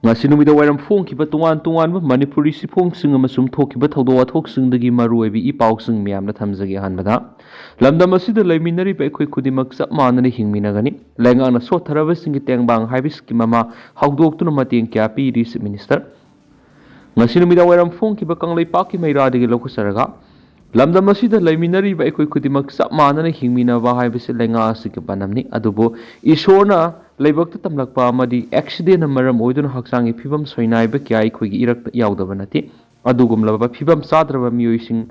ngasi numida wairam phongkiba tungan manipuri siphongsing amasum thokiba thawdo wathoksingdagi maruoibi ipausing miyamna thamjagi hanbada lamdam asida leiminari ba ekhoi khudimak chap manani hingminagani lengana sotharabasing tengbang haibis kimama hawdoktuna mateng kya piri chief minister ngasi numida wairam phongkiba kanglei paki mairadagi lokusaraga lamdam asida leiminari ba ekhoi khudimak chap manani hingminaba haibis lenga asiki banamni adubo ishorna laibakta tamlakpa amadi accident amaram oiduna haksangi phibam soinaiba kya ikhoigi irak yaudaba nati adugumlaba phibam sadraba miyoising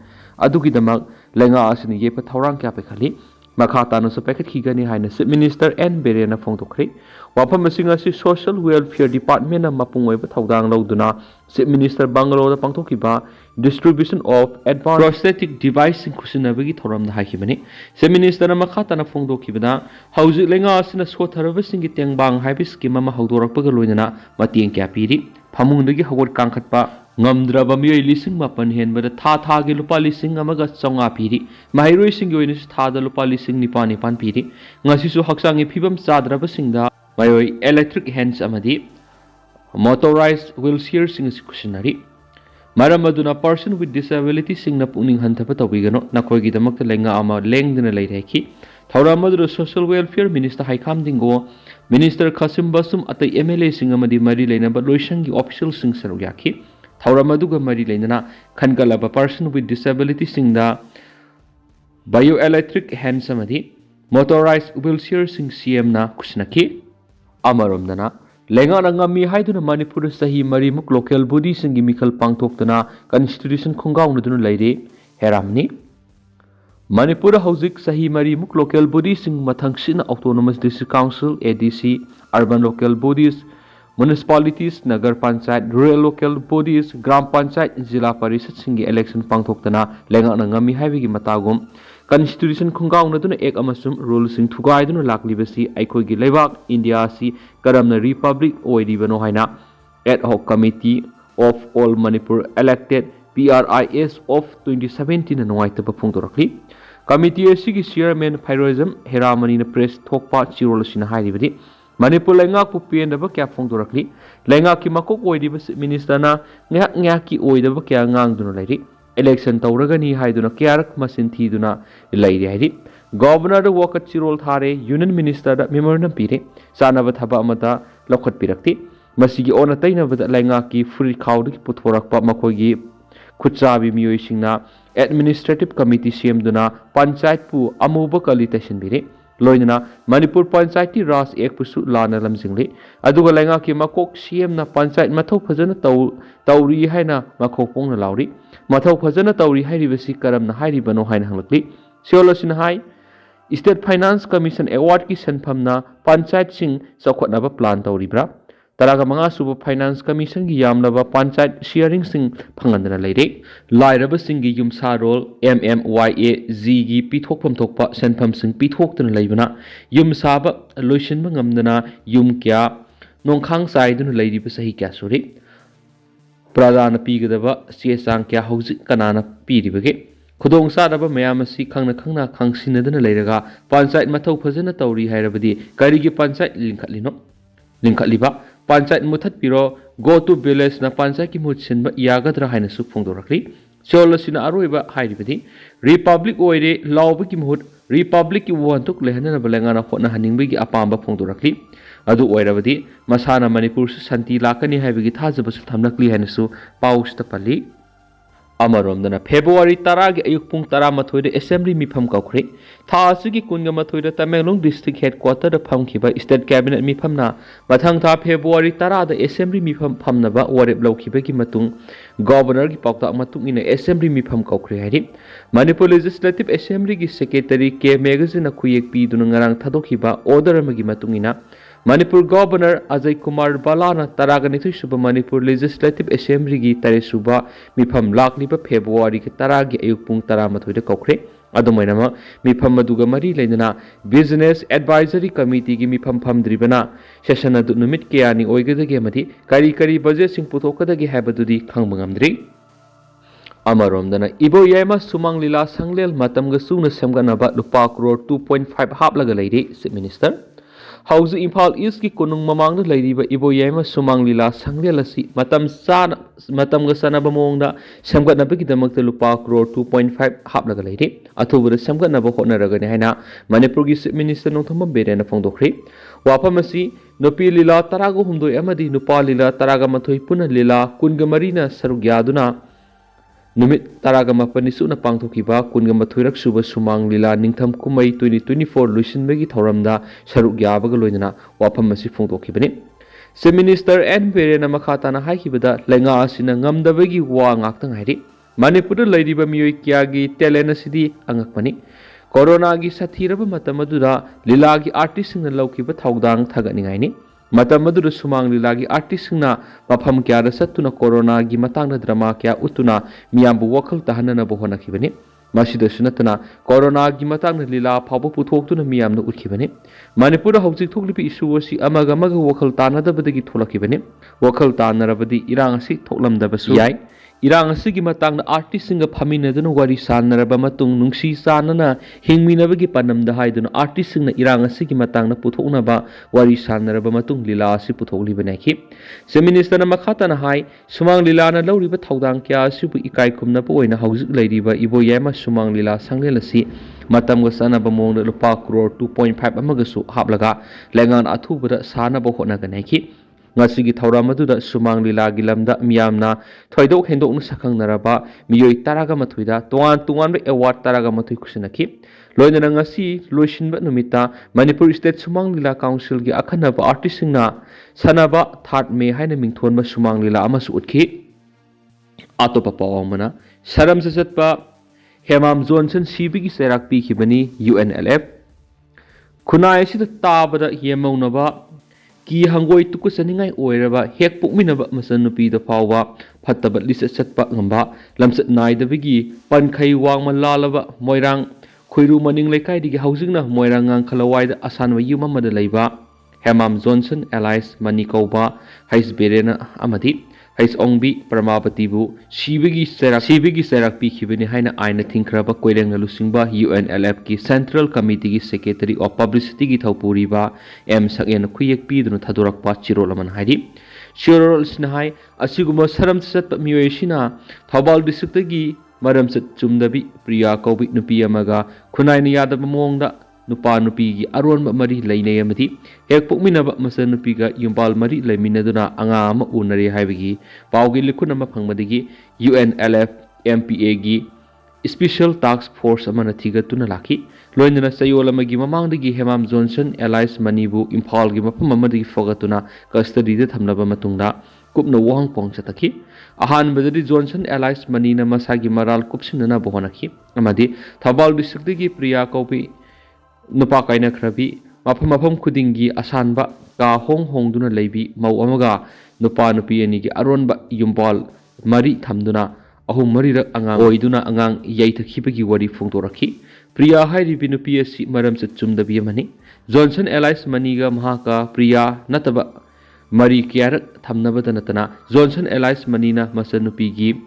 adugidamak lenga asini yepa thawrang kya pekhali makha tanu so packet khigani haina chief minister N Berena phongtokri wafam asing asi social welfare department na mapung oiba thawdang loduna chief minister Bangalore pangthokiba distribution of advanced prosthetic device kusinabagi thoramna haikibani chief minister na makha tana phongdokibana hauji lenga asina sotharaba singi tengbang haibis ki mama haudorakpaga loinana mateng kya piri phamungdagi hawar kangkhatpa ngamdraba miyoi lising mapan henbada tha gi lupa lising amaga chonga piri mairoi singi oina thada lupa lising nipan piri ngasi su haksangi phibam chadraba singda mayoi electric hands amadi motorized wheelchair sing kusinari Maramaduna person with disability singna puning hantapa tawigano nakhoigi damakta lenga ama lengdina leireki thauramadu social welfare minister haikam dingo minister Kasim Basum atai MLA singamadi mari leinaba loisangi official sing sarugyaki thauramadu mari leinana khangalaba person with disability singda bioelectric hands amadi motorized wheelchair sing CM na kusnaki amaromdana lenga ngami haiduna manipur sahi mari muk local body singi mikal pangthoktana constitution khungaung nuduna leire heramni manipur hauzik sahi mari muk local body sing mathangsin autonomous district council ADC urban local bodies municipalities nagar panchayat rural local bodies gram panchayat jila parishad singi election pangthoktana lenga ngami haibigi matagum Constitution khungaung naduna ek amasum rule sing thugaiduna laklibasi aikhoigi leibak India si karamna republic oiribano haina ad hoc committee of all Manipur elected PRIS of 2017 na noaitaba phungdorakli committee asigi chairman Phairazam Heramani na press thokpa chirol sina hairibadi Manipur lenga pu pendaba kya phungdorakli lenga ki makok oiriba minister na ngya ki oidaba kya ngangduna lairi election tauragani haiduna kyarak masin thiduna lairi hairi governor da wakat chirol thare union minister da memorandum pire sanaba thaba amata lokhat pirakti masigi ona taina bada lenga ki free crowd ki puthorakpa makogi khutchabi miyoi singna administrative committee semduna panchayat pu amuba kali tashin bire loinana manipur panchayati ras ek pusu lana lamjingli aduga lenga ki makok CM na panchayat mathau phajana tauri haina makok pongna lauri mathau phajana tauri hairibasi karamna hairibano haina hanglakli siolosina hai state finance commission award ki sanphamna panchayat sing chakhotnaba plan tauribra taraga manga suba finance commission gi yamlaba panchayat sharing sing phangandana leire lairaba singi yumsa rol MMYAG gi pithokpham thokpa sanpham sing pithoktuna leibana yumsa ba loisinba ngamdana yum kya nongkhang saiduna leiriba sahi kya suri pradana pigadaba chesang kya hauji kanana piribage khudong sadaba mayamasi khangna khangsinadana leiraga panchayat mathau phajana tauri hairabadi karigi panchayat linkhatliba panchayat muthat piro go to village na panchayat ki mutsinba yagadra haina su phongdorakli cholasina aroiba hairibadi republic oire lawba ki muhut republic ki wantuk lehana balangana hotna haningbigi apamba phongdorakli adu oirabadi masana manipur su santi lakani haibigi thajaba su thamlakli haina su pausta pali Amaromdana February 10 gi ayuk pung 13 de assembly mifam kaukre tha asigi kunga mathoi da Tamenglong district headquarter da phamkhiba state cabinet mifamna mathang tha February 10 da assembly mifam phamnaba warep lawkhiba gi matung governor gi paukta matung ina assembly mifam kaukre hari Manipur legislative assembly gi secretary K magazine khuyek pi dun ngarang thadokhiba order amagi matung ina Manipur Governor Ajay Kumar Balana Taraganithu Suba Manipur Legislative Assembly gi Tare Suba Mifam Lakliba February ki Taragi Ayuk Pung Taramathoida Kokre Adumainama Mifam Maduga Mari Lendana Business Advisory Committee gi Mifam Phamdribana Session adu numit kayani oigadagi amadi kari budget sing puthokadagi habadudi khangbangamdri Amaromdana Ibo Yema Sumang Lila Sanglel Matamga Suna Semganaba Lupa crore 2.5 haplaga leire Chief Minister Hauzi Imphal East ki Konung Mamang leiriba Iboyema Sumang Lila Sanglelasi Matam Sana Matam Gasana Bamongda Samgat Nabiki Damak Lupa Crore 2.5 Hapnaga Lady Atuba Samgat Nabo Honaragani Hana Manipurgi Minister Notama Berena Fondokri Wapamasi Nopi Lila Tarago Humdo Amadi Nupa Lila Taraga Matoi Puna Lila Kunga Marina Sarugyaduna Numit Taragama Panisuna Pangtokiba Kungama Thurak Suba Sumang Lila Ningtham Kumai 2024 Lucian Begi Thoramda Sharuk Yabagaloina Wapamasi Fongtokibani. Se Minister N. Verena Makhatana Haikibada Lenga Sinangam the Begi Wang Actang Hari Manipur Lady Bamui Kiagi Telena City Angakmani Corona Gi Satiraba Matamadura Lilagi artist in the Lokiba Taudang Taganingaini Matamadura Sumang Lilagi artist na Mapam Kiara Satuna Corona Gi Matanga Drama Kia Utuna Miambu Wakal Tahana Bohona Kibani Masida Sunatana Corona Gi Matanga Lila Papa Putokuna Miam no Ukibani Manipura Hausi Tuklipi Isuasi Amagamaga Wakal Tana the Badagi Tolakibani Wakal Tana Rabadi Irang Si Toklam the Basuyai Irang Sigi Matang artist in a Pamina Wari Sana Bamatung Nungsi Sana Hingminabagi Panam the Haidun artist in the Irang Sigi Matang Putonaba Wari Sana Bamatung Lila Siputoli Beneki. Se Minister Makatana Hai Sumang Lilana Loriba Taudang Kia Supu Ikai Kumna Poina House Lady by Iboyama Sumang Lila Sanglelasi Matam Wasana Bamong the Park Road 2.5 Amagasu Hablaga Lengan Atuba Sana Bohona Ganeki. Ngasigi Tauramadu Sumang Lila Gilamda Miamna Toido Hendo Sakang Naraba Miyoi Taraga Matuida Tuan Award Taraga Matu Kusinaki Loina Ngasi Lucian Numita Manipur State Sumang Lila Council Gi Akanaba Artisina Sanaba Third May Haina Mington Sumang Lila Amas Utki Atopa Pawamana Saram Sasatpa Hemam Johnson Sibigi Serak P Kibani UNLF Kunai Sita Tabada Yemonaba Ki hangoi tuku saningai oiraba hek pukminaba masanupi da fawa phattaba lisa satpa ngamba lamsat nai da bigi pankhai wang malalaba moirang khoiru maning lekai digi housingna moirang ngang khalawai da asanwa yuma mada leiba Hemam Johnson Allies Manikauba Hais Berena Amadi Hais Ongbi Pramapatibu Shibigi Serak P Kibini Haina Aina Tinkraba Koirang Lusingba UNLF ki Central Committee ki Secretary of Publicity ki Thaupuriba M Sakyan Kuyak Pidunu Thadurak Pa Chirolaman Haidi Chirol Sinahai Asiguma Saram Sat Mioeshina Thabal District gi Maram Sat Chumdabi Priya Kaubi Nupi Amaga Kunaini Yadab Mongda Nupa Nupi Aron Mari Laine Amati Hek Pukminaba Masa Nupiga Yumbal Mari Laminaduna Angama Unari Haivigi Paugi Likunama Pangmadigi UNLF MPA gi Special Task Force Amanatiga Tunalaki Loinana Sayolamagi Mamangdigi Hemam Johnson Allies Manibu Impal gi Mapamamadi Fogatuna Custody the Tamnaba Matunda Kupna Wang Pong Sataki Ahan Badari Johnson Allies Manina Masagi Maral Kupsinana Bohonaki Amadi Thabal District Priya Kaupi Nupa Kaina Krabi Mapam Kudingi Asanba Ka Hong Duna Lebi Mau Amaga Nupa Nupi Anigi Aronba Yumbal Mari Tamduna Ahum Marira Angang Oiduna Angang Yaita Kipagi Wari Fungtoraki Priya Hairi Binupi Si Maram Sachum the Biamani Johnson Allies Maniga Mahaka Priya Nataba Mari Kiarak Tamnabatanatana Johnson Allies Manina Masanupigi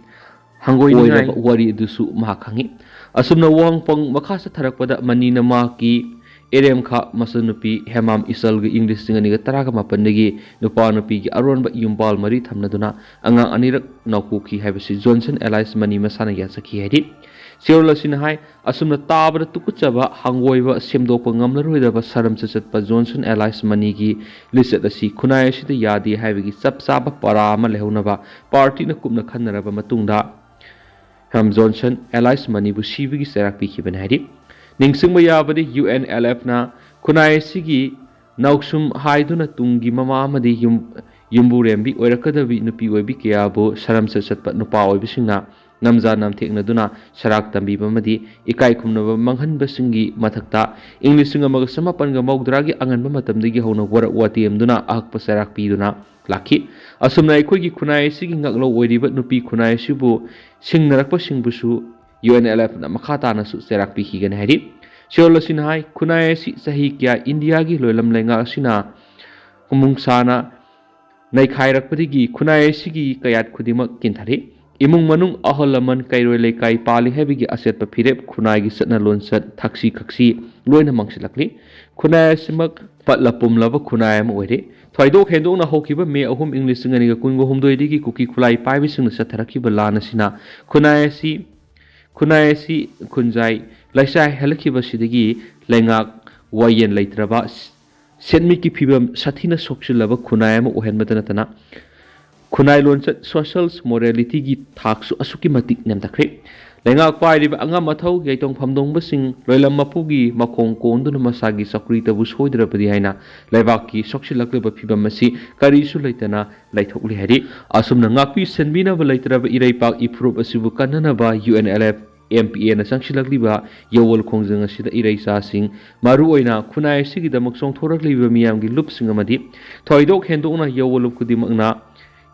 Hangoi Wari Dusu Mahakangi Asumna Wang Pong Makasa Tarakpada Manina Maki Erem Kha Masanupi Hemam Isalgi English Singaniga Taraga Mapandagi Nupa Nupi Aronba Yumbal Mari Tamnaduna Angang Anirak Naukuki Habisi Johnson Allies Mani Masana Yasaki Hedi Sirla Sinahai Asumna Tabra Tukuchaba Hangoiva Semdopa Ngamlaruidaba Saram Sasatpa Johnson Allies Manigi Lisset Asi Kunai Sita Yadi Havigi Sapsaba Parama Lehunaba Party Nakumna Kanaraba Matunda Ham Johnson Allies Manibu Shivigi Serak Piki Benhadi Ningsingba Yabadi UNLF na Kunai Sigi Nauksum Haiduna Tungi Mama Madi Yumburembi Oirakadavi Nupi Obi Kiabu Saram Sasatpa Nupa Oibisina Namza Namteknaduna Sarak Tambi Mamadi Ikai Kumnava Manghan Basingi Matakta English Singamaga Samapanga Mogdragi Angan Mamatamdigi Hona Wara Watiam Duna Akpa Sarak Piduna Laki Asumna Ikogi Kunai Sigi Ngaklo Oiribat Nupi Kunai Subu Sing Narakpa Singbusu UNLF na Makata na su Serak Piki gan Hari Shiola Sinhai Kunai Si Sahi Kya India gi Loilam Lenga Sina Humung Sana Naikairak Padigi Kunai Sigi Kayat Kudimak Kintari imung manung ahol laman kairoi lekai pali hebigi aset pa phirep khunai gi satna lonsat thaksi khaksi loina mangsilakli khunai simak patlapum laba khunai am oire thoidok hendok na hokiba me ahum english ngani ga kungo humdoi digi kuki khulai paibi sing satharaki ba lana sina khunai si khunjai laisai helaki ba sidagi lengak wayen leitraba senmi ki phibam sathina sokchilaba khunai am ohen matana tana khunai lonchat social morality gi thaksu asuki matik nem takre lengak pai riba anga mathau yaitong phamdong basing loilam mapugi makong konduna masagi sakri tabu soidrapadi haina laibak ki sokchilakle ba phibam masi kari su leitana laithokli hari asumna ngakpi senbina ba leitraba iraipak iprop asibu kanana ba UNLF MPA na sangsilakli ba yawol khongjang asida iraisa sing maru oina khunai sigi damak song thorakli ba miyam gi lup sing amadi thoidok hendokna yawol kudimakna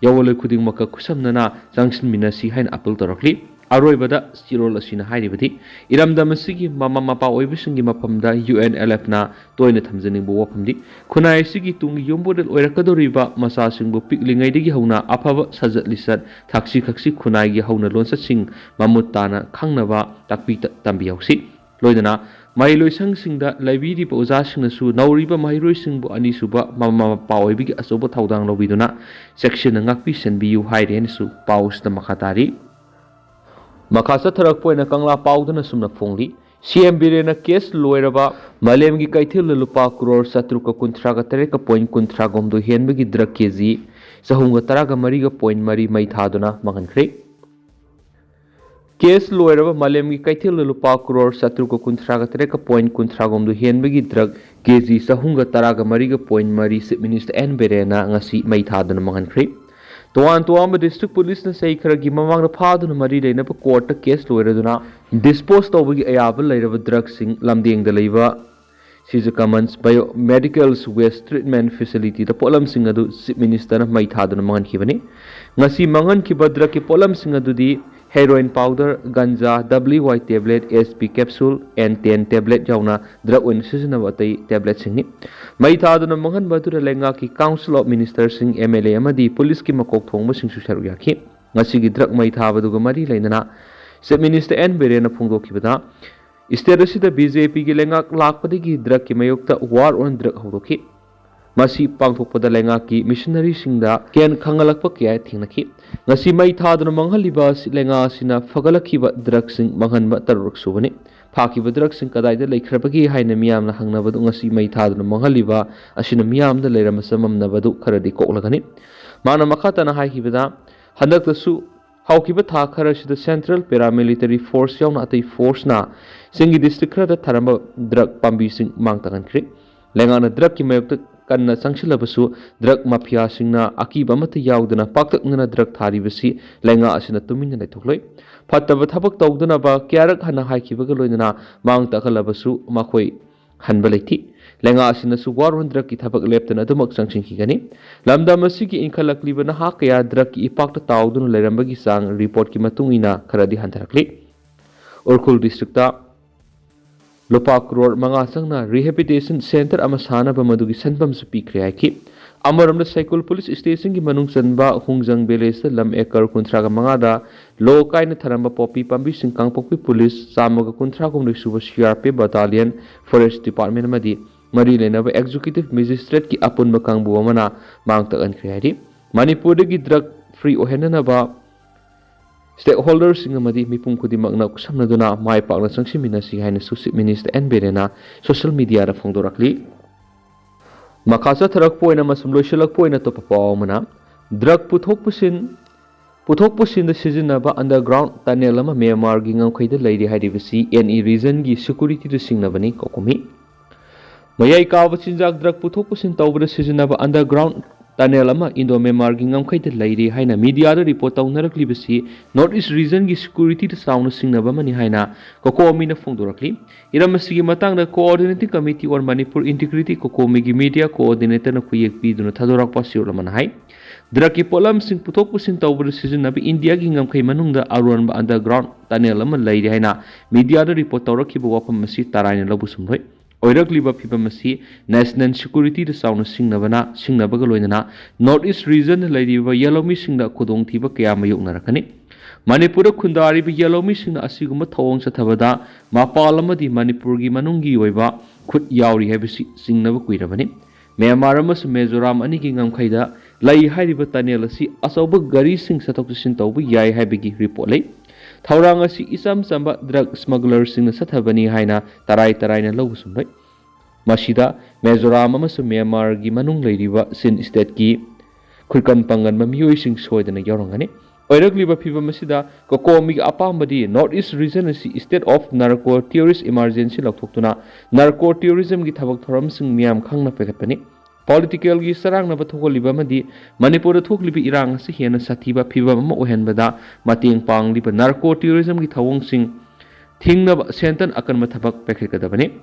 yawol kudingmaka kusamnana jangsin minasi hain apel torakli aroibada stirol asina hairibadi iramda masigi mama mapa oibising gi mapamda UNLF na toina thamjaning bo wapamdi khunai sigi tung yombodel oirakadoriba masa singbu piklingai digi hauna afaba sajat lisat thaksi khaksi khunai gi hauna lonsa sing mamutana khangnaba takpi tambiyausi loidana mailoi sangda laibiri ba oja singnasu nauriba mairoi singbu ani suba mama paoibi gi asobo thaudang lobiduna section ngakpi senbiu haire su paus da makhatari makasa tharak poina kangla paudana sumna phongli CM birena case loiraba malem gi kaithil lupa crore satruka kunthra ga tere ka point kunthra gomdo henbe gi drug kg sahunga taraga mari ga point mari mai thaduna mangankhre केस लोयरब मालेम की कैथिल लुपा करोड़ सत्रु को कुंथ्रागा तरेका point कुंथ्रागोम दु हेनबगी ड्रग केजी सहुंगा तरागा मरीगा पॉइंट मरी चिफ मिनिस्टर एन बेरेना ngasi mai thaduna mangankhre toan toam district police na sei khara gi mamang na phaduna mari leina pa court ta case loiraduna dispose tawbagi ayaba leiraba drug sing lamdeng da leiba Sija Commons Biomedical's Waste Treatment Facility the polam sing adu chief minister na mai thaduna mangan khibani ngasi mangan ki badra ki polam sing adu di heroin powder ganja WY tablet SP capsule N10 tablet jauna drug on season of atai tablet singni mai thaduna mangan badura lenga ki council of ministers sing MLA amadi police ki makok thongba sing su saru yakhi ngasi gi drug mai thabadu ga mari leinana chief minister N Berena phungdo khibada state asida BJP gi lenga lakpadi gi drug ki mayokta war on drug hawdoki masi pangthokpada lenga ki missionary singda ken khangalakpa kya thingnaki ngasi mai thaduna manghaliba lenga sina fagalakhiba drug sing manghanba taruk subani phakiba drug sing kadaida leikhrabagi haina miyamna hangnabadu ngasi mai thaduna manghaliba asina miyamda leiramasamamnabadu kharadi koklagani mana makhatana haikibada handaktasu haukiba tha kharasida central paramilitary force yauna atai force na singi district khara tharamba drug pambi sing mangtagan khri lenga na drug ki mayokta kanna sangsilabasu drug mafia singna akiba mata yaudana paktakna drug tharibasi lenga asina tumina leithokloi phattaba thabak tawduna ba kyarak hana haikibaga loinana mang takalabasu makhoi hanba leiti lenga asina su warun drug ki thabak leptana dumak sangsinkhigani lamda masigi inkhalakliba na ha kya drug ki ipakta tawduna leirambagi sang report ki matungina kharadi hantarakli Orkhul district ta Lopa crore manga sangna rehabilitation center ama sana ba madugi sanbam su pikre aki amaramda cycle police station gi manung chanba hungjang village lam ekar kunthra ga manga da lo kaina tharamba popi pambi singkang popi police samoga kunthra gum suba CRP battalion forest department madi mari lena ba executive magistrate ki apun makang bu amana mangta an khri manipur gi drug free ohenana ba stakeholders sing amadi mipum khudimagna kusamnaduna mai pakna sangsimina si haina chief minister N Berena social media ra phongdorakli makasa tharak poina masum loiselak poina to papawmana drug puthok pusin da sijinaba underground tunnel ama Myanmar gi ngangkhaida leiri hairibasi NE region gi security da singnabani kokumi mayai kawa chinjak drug puthok pusin tawbra sijinaba underground tunnel ama Indo Myanmar gi ngangkhaida leiri haina media da report tawnarakli basi North East region gi security da sauna singnaba mani haina kokomi na phongdorakli iramasi gi matang da coordinating committee on Manipur integrity kokomi gi media coordinator na kuyek pi duna thadorak pasiur lamana hai drug ki polam sing puthok pusin tawbra sijinabi India gi ngamkhai manungda aron ba underground tunnel ama leiri haina media da report tawrakhiba wapam masi taraina labu sumloi oirakliba phibamasi national security da sauna singnabaga loinana North East region leiriba yalomi singda khudong thiba kya mayuk narakani Manipur khundari bi yalomi sing asiguma thawong sathabada mapal amadi Manipur gi manungi oiba khut yauri habisi singnaba kuirabani Myanmar amas Mizoram ani gi ngamkhaida lai hairiba tunnel asi asoba gari sing satok sin tawbu yai haibigi report lei Thaurang asi isam samba drug smuggler sing sathabani haina tarai na lobu sumlai Masida Mizoram amas Myanmar gi manung leiriba sin state ki khutkan panganba mioi sing Soidana yaorangani Oiragli Fiva Masida, Kokomi Apambadi, Northeast region is state of narco terrorist emergency Loktuna, narco terrorism Gitabak Thoram Sing Miam Kangna Pekapani, political Gisarang Navatoko Libamadi, Manipur Tok Libi Irang Sihiana Satiba Piva Mohenbada, Mating Pang Liba narco terrorism Gitawong Sing, Tingnab Sentan Akan Matabak Pekadabani.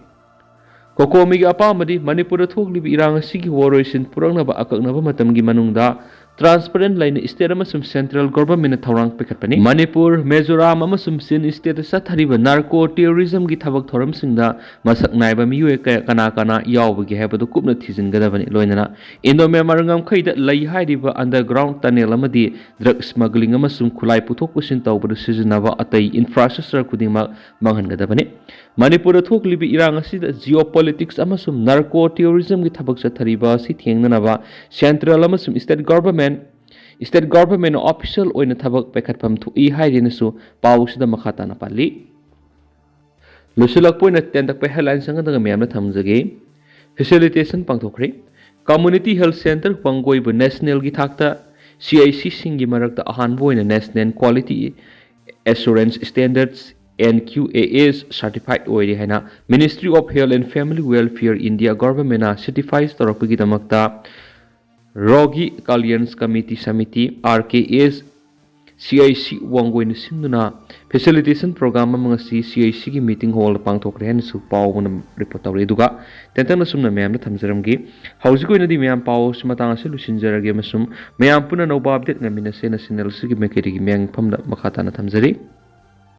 Kokomi Apambadi, Manipur Tok Libi Irang Sigi Warriors Puranaba Akanaba Matamgi Manungda, Transparent line state amasum central government thorang pekatpani Manipur Mizoram amasum sin state sathariba narco terrorism gi thabak thoram singda masak naiba miyu kana yawbagi habadu kupna thijingadabani loinana Indo Myanmar ngam khaida lai hairiba underground tunnel amadi drug smuggling amasum khulai puthok pusin tawbadu sijinaba atai infrastructure kudingma manghangadabani Manipur thoklibi irang asida geopolitics amasum narco terrorism gi thabak sathariba si thengnanaba central amasum state government official oina thabak pekhatpam thui hairinasu pawsida makhatana pali lusulak poina tendak pe headline sanga meyamna thamjage facilitation pangthokre community health center pangoi bu national gi thakta CIC singi marakta ahan boina national quality assurance standards NQAS certified oiri haina Ministry of Health and Family Welfare India government certifies tarakpagi damakta Rogi Kalyan's Committee Samiti RKS CIC Wangwin Sinduna Facilitation Program among CIC meeting hall pangthokre han su paw report tawre duga tentang sumna meyam thamjaram gi hauji koina di meyam paw sumatang se lusinjarage masum meyam puna no update ngamina se national sigi mekeri gi meng phamda makhata na thamjari